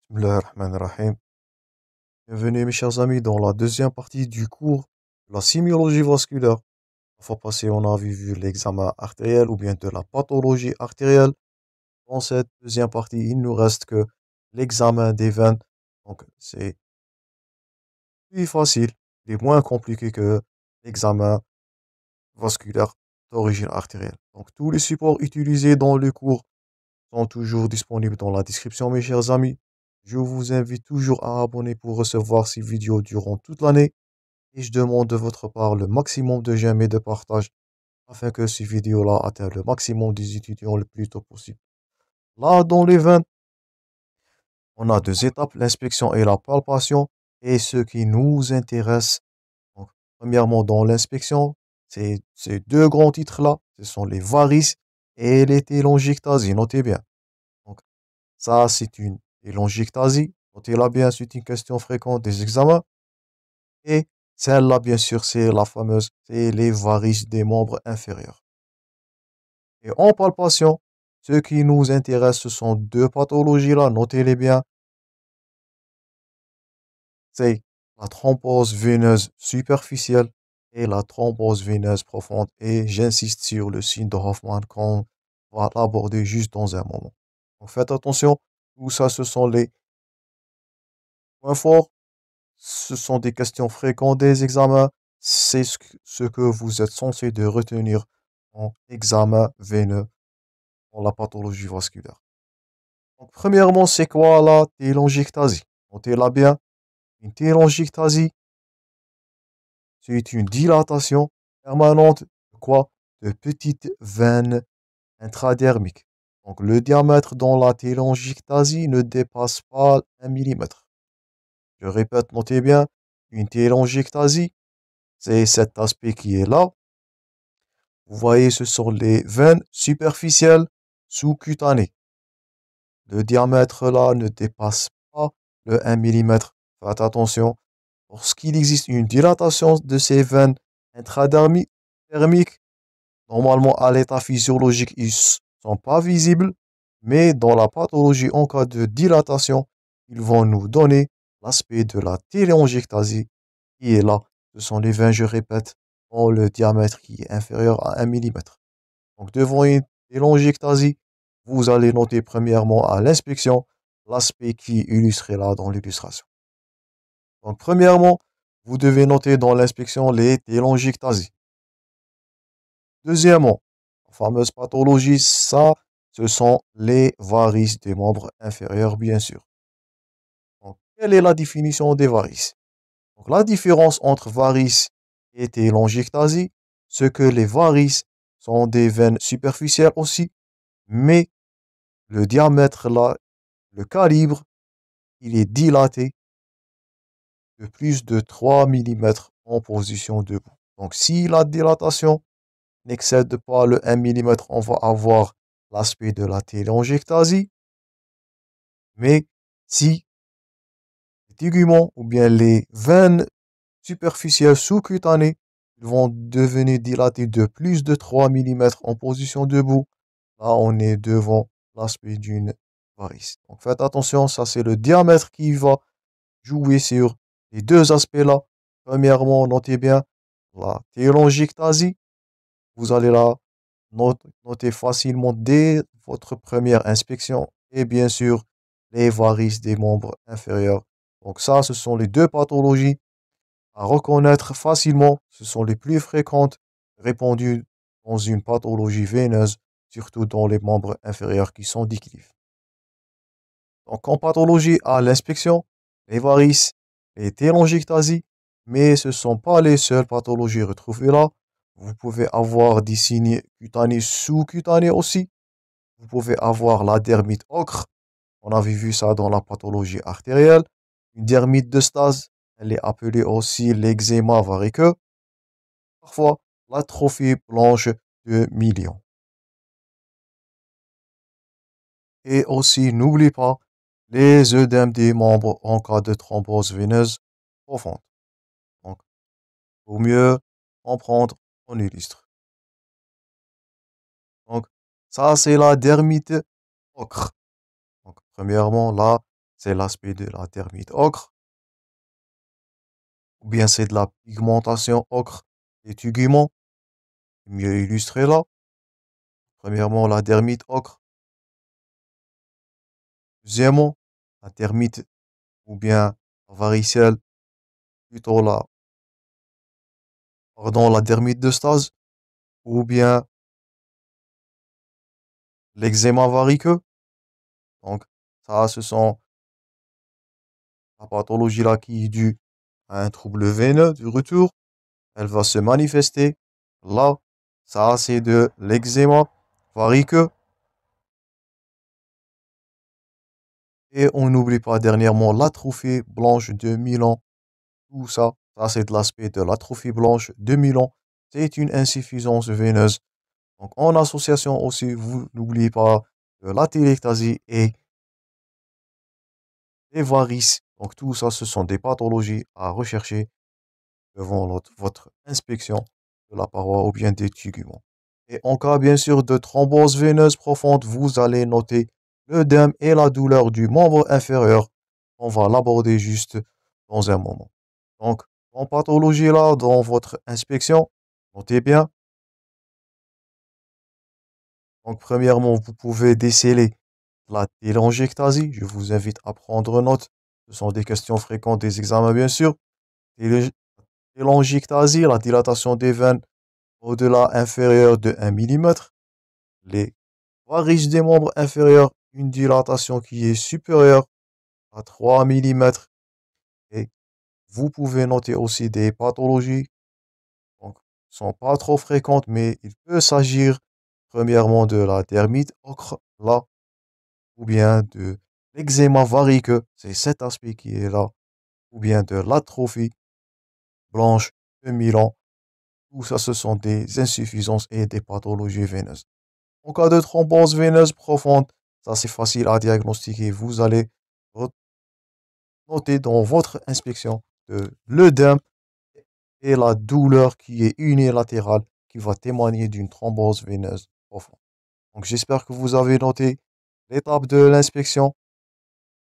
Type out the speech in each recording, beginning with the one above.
Bismillahirrahmanirrahim. Bienvenue mes chers amis dans la deuxième partie du cours de la sémiologie vasculaire. La fois passée, on avait vu l'examen artériel ou bien de la pathologie artérielle. Dans cette deuxième partie, il nous reste que l'examen des veines. Donc c'est plus facile et moins compliqué que l'examen vasculaire d'origine artérielle. Donc tous les supports utilisés dans le cours sont toujours disponibles dans la description, mes chers amis. Je vous invite toujours à abonner pour recevoir ces vidéos durant toute l'année et je demande de votre part le maximum de j'aime et de partage afin que ces vidéos-là atteignent le maximum des étudiants le plus tôt possible. Là, dans les 20, on a deux étapes, l'inspection et la palpation. Et ce qui nous intéresse, donc, premièrement, dans l'inspection, c'est ces deux grands titres-là, ce sont les varices et les télangiectasies. Notez bien. Donc, ça, c'est une télangiectasie. Notez-la bien, c'est une question fréquente des examens. Et celle-là, bien sûr, c'est la fameuse, c'est les varices des membres inférieurs. Et en palpation, ce qui nous intéresse, ce sont deux pathologies-là, notez-les bien. C'est la thrombose veineuse superficielle et la thrombose veineuse profonde. Et j'insiste sur le signe de Hoffman qu'on va l'aborder juste dans un moment. Donc faites attention, tout ça, ce sont les points forts. Ce sont des questions fréquentes des examens. C'est ce que vous êtes censé de retenir en examen veineux dans la pathologie vasculaire. Donc, premièrement, c'est quoi la télangiectasie? Notez-la bien. Une télangiectasie, c'est une dilatation permanente de quoi? De petites veines intradermiques. Donc, le diamètre dans la télangiectasie ne dépasse pas 1 mm. Je répète, notez bien, une télangiectasie, c'est cet aspect qui est là. Vous voyez, ce sont les veines superficielles sous-cutanées. Le diamètre là ne dépasse pas le 1 mm. Faites attention. Lorsqu'il existe une dilatation de ces veines intradermiques, normalement à l'état physiologique, ils ne sont pas visibles, mais dans la pathologie, en cas de dilatation, ils vont nous donner l'aspect de la téléangiectasie qui est là. Ce sont les veines, je répète, ont le diamètre qui est inférieur à 1 mm. Donc, devant une téléangiectasie, vous allez noter premièrement à l'inspection l'aspect qui est illustré là dans l'illustration. Donc, premièrement, vous devez noter dans l'inspection les téléangiectasies. Deuxièmement, la fameuse pathologie, ça, ce sont les varices des membres inférieurs, bien sûr. Donc, quelle est la définition des varices? Donc, la différence entre varices et téléangiectasie, c'est que les varices sont des veines superficielles aussi, mais le diamètre là, le calibre, il est dilaté de plus de 3 mm en position debout. Donc, si la dilatation n'excède pas le 1 mm, on va avoir l'aspect de la téléangiectasie. Mais si les téguments ou bien les veines superficielles sous-cutanées vont devenir dilatées de plus de 3 mm en position debout, là on est devant l'aspect d'une varice. Donc faites attention, ça c'est le diamètre qui va jouer sur les deux aspects-là. Premièrement, notez bien la téléangiectasie. Vous allez la noter facilement dès votre première inspection. Et bien sûr, les varices des membres inférieurs. Donc ça, ce sont les deux pathologies à reconnaître facilement. Ce sont les plus fréquentes répandues dans une pathologie veineuse, surtout dans les membres inférieurs qui sont déclives. Donc en pathologie à l'inspection, les varices et télangiectasie, mais ce ne sont pas les seules pathologies retrouvées là. Vous pouvez avoir des signes cutanés sous-cutanés aussi. Vous pouvez avoir la dermite ocre. On avait vu ça dans la pathologie artérielle. Une dermite de Stase, elle est appelée aussi l'eczéma variceux. Parfois, l'atrophie blanche de Million. Et aussi, n'oublie pas les œdèmes des membres en cas de thrombose veineuse profonde. Donc, pour mieux comprendre, on illustre. Donc, ça, c'est la dermite ocre. Donc, premièrement, là, c'est l'aspect de la dermite ocre, ou bien c'est de la pigmentation ocre des tuguments, mieux illustré là. Premièrement, la dermite ocre. Deuxièmement, la dermite ou bien la varicelle, plutôt la dermite de Stase, ou bien l'eczéma variqueux. Donc, ça, ce sont la pathologie là qui est due à un trouble veineux du retour. Elle va se manifester là. Ça, c'est de l'eczéma variqueux. Et on n'oublie pas dernièrement l'atrophie blanche de Milan. Tout ça, ça c'est de l'aspect de l'atrophie blanche de Milan. C'est une insuffisance veineuse. Donc en association aussi, vous n'oubliez pas la téléctasie et les varices. Donc tout ça, ce sont des pathologies à rechercher devant votre inspection de la paroi ou bien des tuguments. Et en cas bien sûr de thrombose veineuse profonde, vous allez noter l'œdème et la douleur du membre inférieur. On va l'aborder juste dans un moment. Donc, en pathologie là, dans votre inspection, notez bien. Donc, premièrement, vous pouvez déceler la télangiectasie. Je vous invite à prendre note. Ce sont des questions fréquentes des examens, bien sûr. Télangiectasie, la dilatation des veines au-delà inférieur de 1 millimètre. Les varices des membres inférieurs, une dilatation qui est supérieure à 3 millimètres. Et vous pouvez noter aussi des pathologies, donc, sont pas trop fréquentes, mais il peut s'agir premièrement de la dermite ocre, là, ou bien de l'eczéma variqueux, c'est cet aspect qui est là, ou bien de l'atrophie blanche de Milan. Tout ça, ce sont des insuffisances et des pathologies veineuses. En cas de thrombose veineuse profonde, ça c'est facile à diagnostiquer. Vous allez noter dans votre inspection de l'œdème et la douleur qui est unilatérale, qui va témoigner d'une thrombose veineuse profonde. Donc j'espère que vous avez noté l'étape de l'inspection.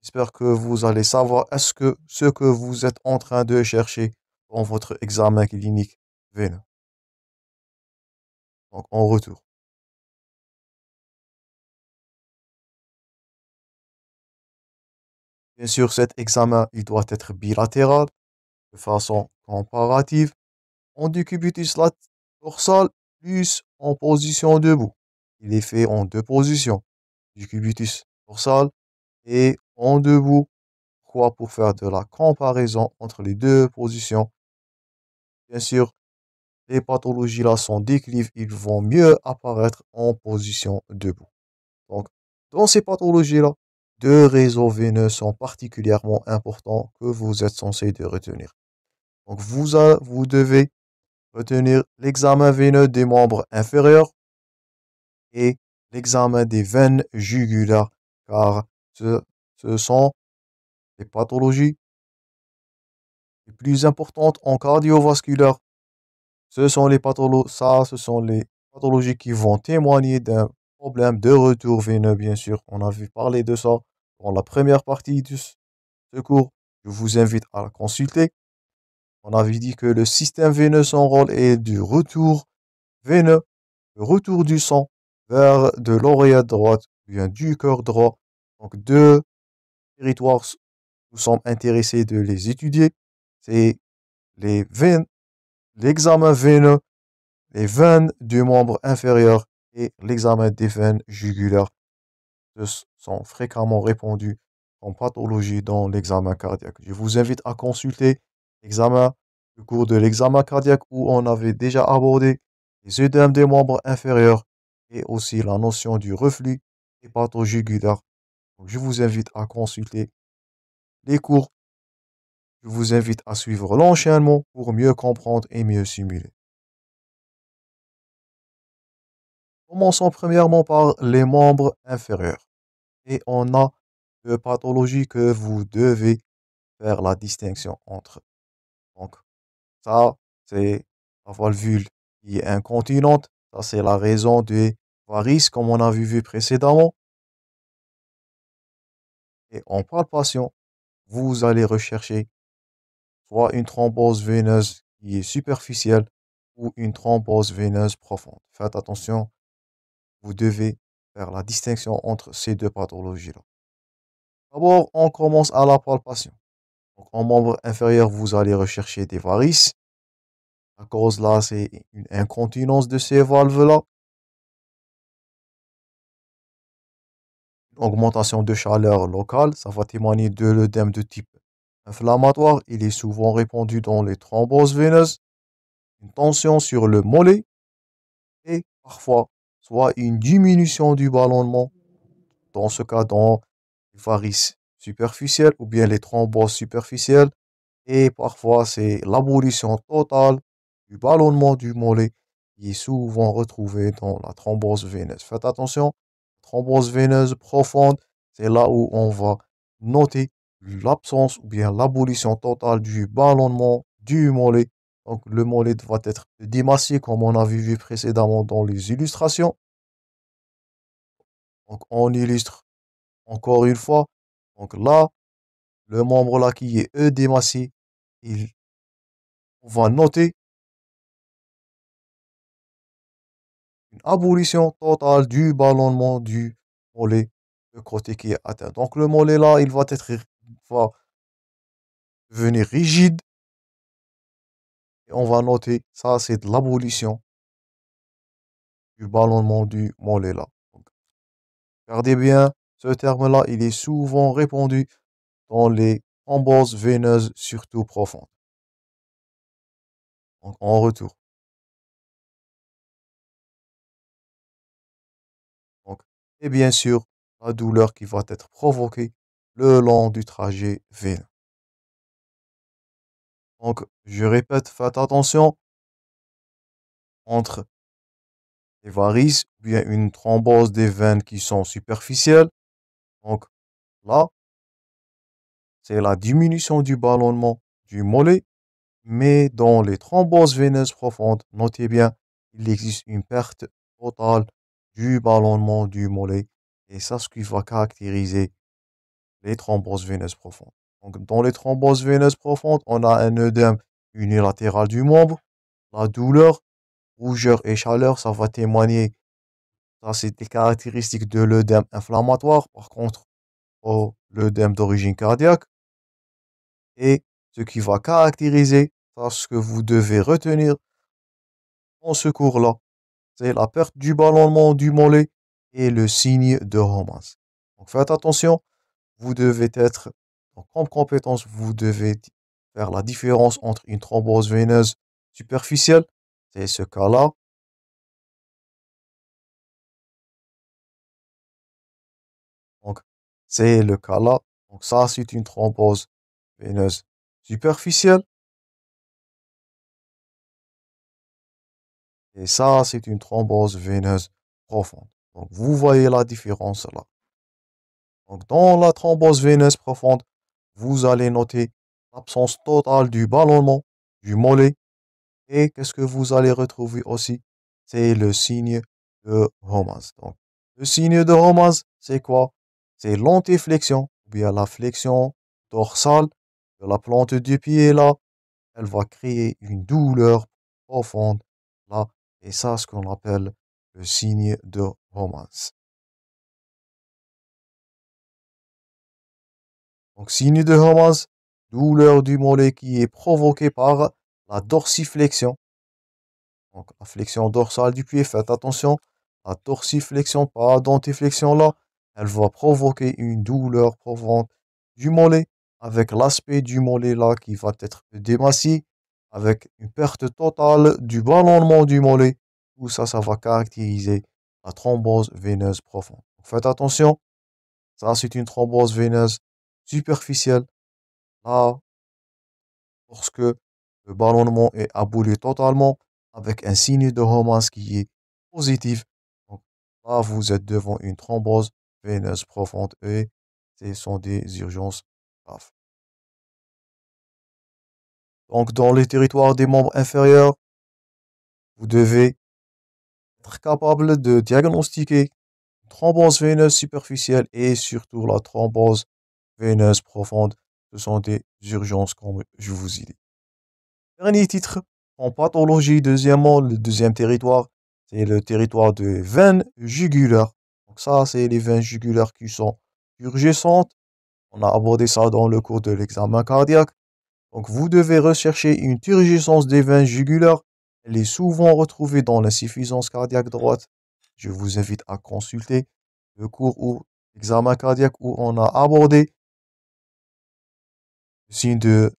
J'espère que vous allez savoir est-ce que ce que vous êtes en train de chercher dans votre examen clinique veineux. Donc en retour. Bien sûr, cet examen, il doit être bilatéral, de façon comparative, en décubitus dorsal plus en position debout. Il est fait en deux positions, décubitus dorsal et en debout. Pourquoi? Pour faire de la comparaison entre les deux positions. Bien sûr, les pathologies là sont déclives, ils vont mieux apparaître en position debout. Donc, dans ces pathologies-là, deux réseaux veineux sont particulièrement importants que vous êtes censé de retenir. Donc, vous devez retenir l'examen veineux des membres inférieurs et l'examen des veines jugulaires, car ce sont les pathologies les plus importantes en cardiovasculaire. Ce sont les pathologies qui vont témoigner d'un problème de retour veineux, bien sûr. On a vu parler de ça dans la première partie de ce cours. Je vous invite à la consulter. On avait dit que le système veineux, son rôle est du retour veineux, le retour du sang vers de l'oreillette droite, bien du cœur droit. Donc, deux territoires, nous sommes intéressés de les étudier. C'est les veines, l'examen veineux, les veines du membre inférieur et l'examen des veines jugulaires sont fréquemment répondus en pathologie dans l'examen cardiaque. Je vous invite à consulter le cours de l'examen cardiaque où on avait déjà abordé les œdèmes des membres inférieurs et aussi la notion du reflux hépatojugulaire. Donc, je vous invite à consulter les cours. Je vous invite à suivre l'enchaînement pour mieux comprendre et mieux simuler. Commençons premièrement par les membres inférieurs. Et on a deux pathologies que vous devez faire la distinction entre. Donc, ça, c'est la valvule qui est incontinente. Ça, c'est la raison des varices, comme on a vu précédemment. Et en palpation, vous allez rechercher soit une thrombose veineuse qui est superficielle ou une thrombose veineuse profonde. Faites attention, vous devez faire la distinction entre ces deux pathologies-là. D'abord, on commence à la palpation. Donc, en membre inférieur, vous allez rechercher des varices. La cause là, c'est une incontinence de ces valves-là, une augmentation de chaleur locale. Ça va témoigner de l'œdème de type inflammatoire. Il est souvent répandu dans les thromboses veineuses, une tension sur le mollet et parfois soit une diminution du ballonnement, dans ce cas dans les varices superficielles ou bien les thromboses superficielles. Et parfois, c'est l'abolition totale du ballonnement du mollet qui est souvent retrouvé dans la thrombose veineuse. Faites attention, thrombose veineuse profonde, c'est là où on va noter l'absence ou bien l'abolition totale du ballonnement du mollet. Donc, le mollet doit être démassé comme on a vu précédemment dans les illustrations. Donc, on illustre encore une fois. Donc là, le membre là qui est démassé, on va noter une abolition totale du ballonnement du mollet, le côté qui est atteint. Donc le mollet là, va devenir rigide et on va noter ça, c'est de l'abolition du ballonnement du mollet là. Donc, regardez bien, ce terme-là, il est souvent répandu dans les thromboses veineuses, surtout profondes. Donc en retour. Donc, et bien sûr, la douleur qui va être provoquée le long du trajet veineux. Donc, je répète, faites attention entre les varices ou bien une thrombose des veines qui sont superficielles. Donc là, c'est la diminution du ballonnement du mollet. Mais dans les thromboses veineuses profondes, notez bien, il existe une perte totale du ballonnement du mollet. Et ça, ce qui va caractériser les thromboses veineuses profondes. Donc, dans les thromboses veineuses profondes, on a un œdème unilatéral du membre, la douleur, rougeur et chaleur, ça va témoigner. Ça, c'est des caractéristiques de l'œdème inflammatoire. Par contre, l'œdème d'origine cardiaque. Et ce qui va caractériser, ça, ce que vous devez retenir en ce cours-là, c'est la perte du ballonnement du mollet et le signe de Romans. Donc, faites attention, vous devez être, donc, comme compétence, vous devez faire la différence entre une thrombose veineuse superficielle, c'est ce cas-là. Donc, c'est le cas-là. Donc, ça, c'est une thrombose veineuse superficielle. Et ça, c'est une thrombose veineuse profonde. Donc, vous voyez la différence là. Donc, dans la thrombose veineuse profonde, vous allez noter l'absence totale du ballonnement du mollet. Et qu'est-ce que vous allez retrouver aussi? C'est le signe de Romans. Donc, le signe de Romans, c'est quoi? C'est l'antéflexion, ou bien la flexion dorsale de la plante du pied là. Elle va créer une douleur profonde là. Et ça, ce qu'on appelle le signe de Romans. Donc, signe de Romans, douleur du mollet qui est provoquée par la dorsiflexion. Donc, la flexion dorsale du pied, faites attention. La dorsiflexion, pas dentiflexion là, elle va provoquer une douleur profonde du mollet, avec l'aspect du mollet là qui va être démassé, avec une perte totale du ballonnement du mollet. Tout ça, ça va caractériser la thrombose veineuse profonde. Donc, faites attention, ça c'est une thrombose veineuse superficielle. Là, lorsque le ballonnement est aboli totalement avec un signe de Romans qui est positif. Donc là, vous êtes devant une thrombose veineuse profonde et ce sont des urgences graves. Donc, dans les territoires des membres inférieurs, vous devez être capable de diagnostiquer une thrombose veineuse superficielle et surtout la thrombose veineuses profondes. Ce sont des urgences, comme je vous ai dit. Dernier titre, en pathologie, deuxièmement, le deuxième territoire, c'est le territoire de veines jugulaires. Donc ça, c'est les veines jugulaires qui sont turgescentes. On a abordé ça dans le cours de l'examen cardiaque. Donc vous devez rechercher une turgescence des veines jugulaires. Elle est souvent retrouvée dans l'insuffisance cardiaque droite. Je vous invite à consulter le cours ou l'examen cardiaque où on a abordé le signe de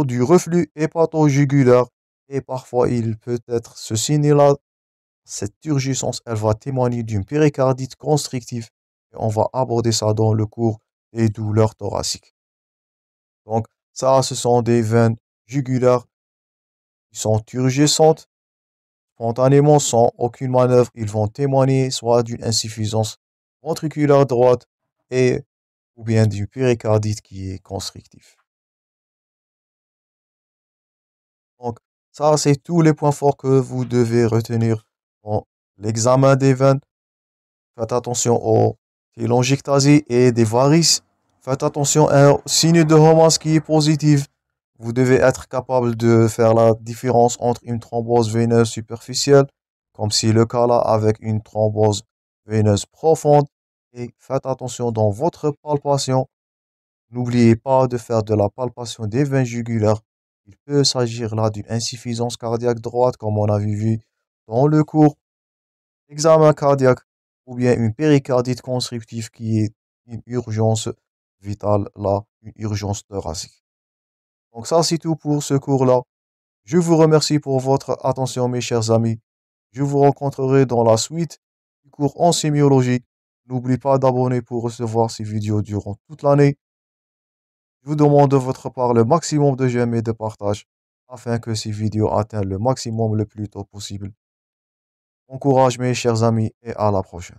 du reflux hépato-jugulaire. Et parfois, il peut être ce signe-là, cette turgescence, elle va témoigner d'une péricardite constrictive. Et on va aborder ça dans le cours des douleurs thoraciques. Donc, ça, ce sont des veines jugulaires qui sont turgescentes. Spontanément, sans aucune manœuvre, ils vont témoigner soit d'une insuffisance ventriculaire droite et ou bien d'une péricardite qui est constrictive. Donc, ça, c'est tous les points forts que vous devez retenir dans l'examen des veines. Faites attention aux télangiectasies et des varices. Faites attention au signe de Romans qui est positif. Vous devez être capable de faire la différence entre une thrombose veineuse superficielle, comme c'est le cas là avec une thrombose veineuse profonde. Et faites attention dans votre palpation. N'oubliez pas de faire de la palpation des veines jugulaires. Il peut s'agir là d'une insuffisance cardiaque droite, comme on a vu dans le cours examen cardiaque, ou bien une péricardite constrictive qui est une urgence vitale là, une urgence thoracique. Donc ça, c'est tout pour ce cours-là. Je vous remercie pour votre attention, mes chers amis. Je vous rencontrerai dans la suite du cours en sémiologie. N'oubliez pas d'abonner pour recevoir ces vidéos durant toute l'année. Je vous demande de votre part le maximum de j'aime et de partage afin que ces vidéos atteignent le maximum le plus tôt possible. Bon courage, mes chers amis, et à la prochaine.